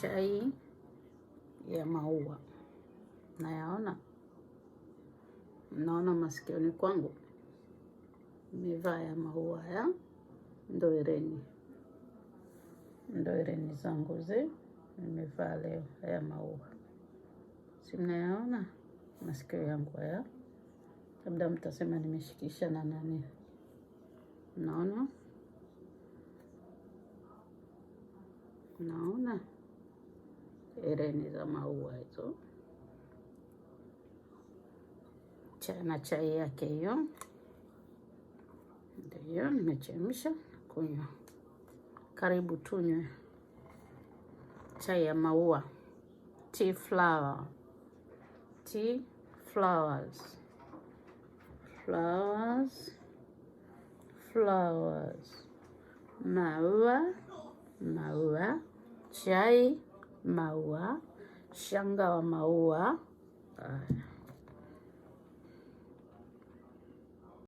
chai ya maua. Nayaona, mnaona masikioni kwangu nimevaa ya maua ya ndo hereni zangu nimevaa leo ya maua. Si mnayaona masikio yangu haya? Labda mtasema nimeshikisha na nani. Naona hereni za maua hizo. Na chai yake hiyo. Ndio nimechemsha kunywa. Karibu tunywe chai ya maua. Tea flowers. Maua. Chai maua. Shanga wa maua.